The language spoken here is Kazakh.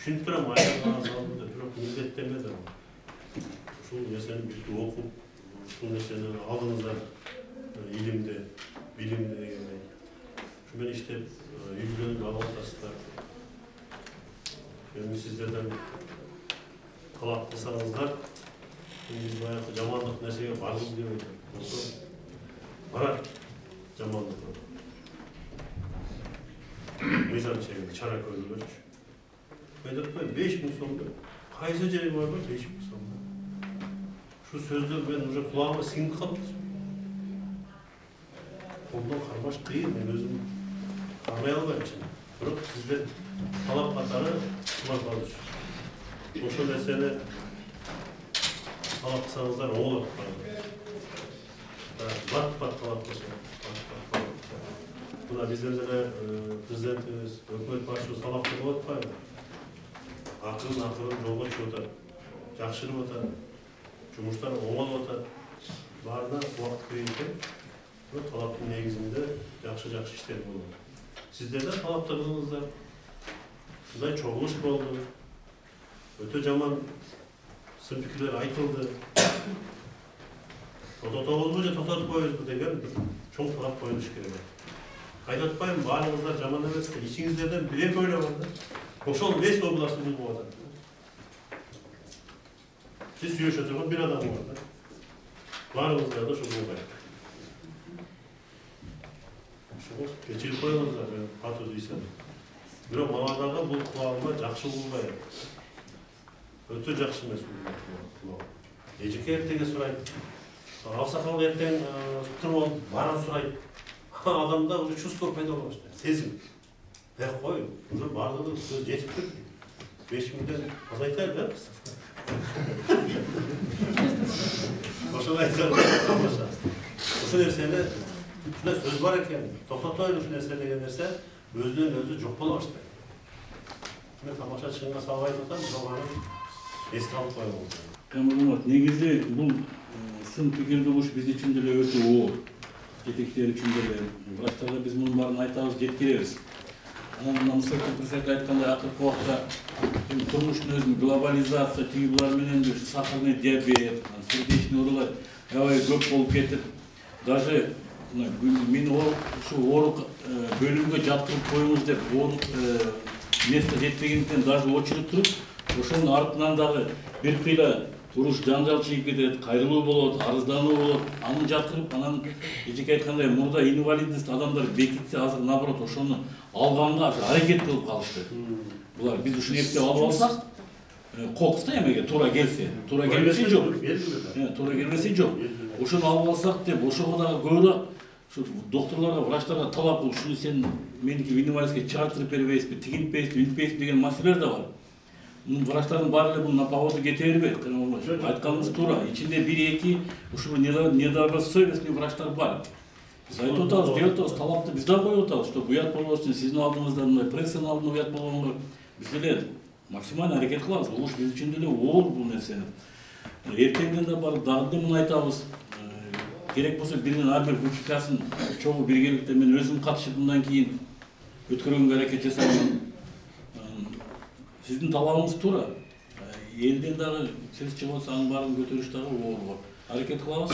түшүнүп турам, айран азалды, бирок милдеттенбеди. Ушул нерсени бүйтүп окуп, ушул нерсени алдыңыздар илимди, билимди дегендей. Ушу менен иштеп, үйлөнүп ала атасыздар. Эми сиздерден талап кылсаңыздар, биз баягы жамандык нерсеге баргыбыз келбейт. Барат жамандык. Мыйзам чегинде чара көрүлөчү. Мен деп коем 5000 сомдо. Кайсы жери бар 5000 сомдо? Şu sözler ben уже kulağıma singip kaldı. Ondan karmaş kıyım, ben özüm karmaya almayayım şimdi. Bırak sizden talap katarı kulak kalır. Oşu mesele talap kısanızlar oğul atmayın. Bat talap kılsın. Buna bizden de prezidentimiz, hükümet başçısı talap kılып atmayın. Akılın yolga çıkıp otar. Жақшырып otar. Жұмыстар оңал отыр. Барына уақыт берейінше, талаптың негізінде жақшы іштер болады. Сіздерде талаптарыңыздар, шындай чоғылыш болды. Өте жаман сын пікірлер айтылды. Тоқтатамыз же тоқтатып қоямыз деген чоң талап қойылыш керек. Айтпаймын, барлығыңыздар жаман емес, ішіңіздерден бір ойлап алды. Ошол 5 областын бұлып отыр. Siz sürüş oturman bir adam var da. Varımızda da şu bulmayın. Şu geçirip koyalımızlar, ben atuduysan. Bir o mağadaga bu kulağıma жақсы bulmayın. Öte жақсы mes kulağım. Eceki ertege suraydı. Alsakalı erten tutup olup, baran suraydı. Adamda çusto payda olmuştu. Sezim. Koy, bunu bardağı жетip durdu. 5000'den azaytaydı da. Oşul aytsan, oşul nerseni, şuna söz var eken, toxtatayın oşul nerseni деген nerse, özünün özü жоқ болашты. Мен тамаша чыңга салып айтып атам, жоганы эске алып коелу. Камалмат, негизи бул сын пикирди угуш биз үчүн деле өтө оор. Жетектер үчүн деле, врачтарга биз мунун баарын айтабыз, жеткиребиз. Анан мисалы председатель айткандай акыркы убакта турмуштун өзүн глобализация, тиги булар менен сахарный диабет, сердечный оорулар аябай көп болуп кетип, даже мени ушу оорук бөлүмгө жаткырып коюңуз деп место жетпегендиктен даже очуруп туруп, ошонун артынан дагы бир кыйла уруш жаңжал чыгып кетет, кайрылуу болот, арыздануу болот, аны жаткырып, анан эжеке айткандай мурда инвалидность адамдар бекитсе, азыр наоборот ошону алганга аракет кылып калышты. Булар биз ушуну эптеп алып алсак, кокус да эмеге туура келсе, туура келбесе жок. Туура келбесе жок. Ошону алып алсак деп, ошого дагы көбүрөөк ушу докторлорго, врачтарга талап кылып, ушуну сен меники инвалидке чыгартырып бербейсизби, тигинтпейсизби, үнтпейсизби деген маселелер да бар. Врачтардын баары эле бул на поводу кете бербейт. Айтканыбыз туура. Ичинде 1-2 ушул недобросовестный врачтар бар. Биз айтып атабыз, деп атабыз, талапты биз да коюп атабыз, что уят болбош үчүн сиздин алдыңызда мындай прессанын алдында уят болгонго биз деле максимально аракет кылабыз. Бул биз үчүн деле оор бул нерсени. Эртеңден да барып дагы муну айтабыз. Керек болсо биринин ар бир публикасын чогуу биргеликте мен өзүм катышып мындан кийин өткөргөнгө аракет жасаймын. Сиздин талабыңыз туура. Элден дагы сөз чыгып атса анын баарын көтөрүш дагы оор. Аракет кылабыз.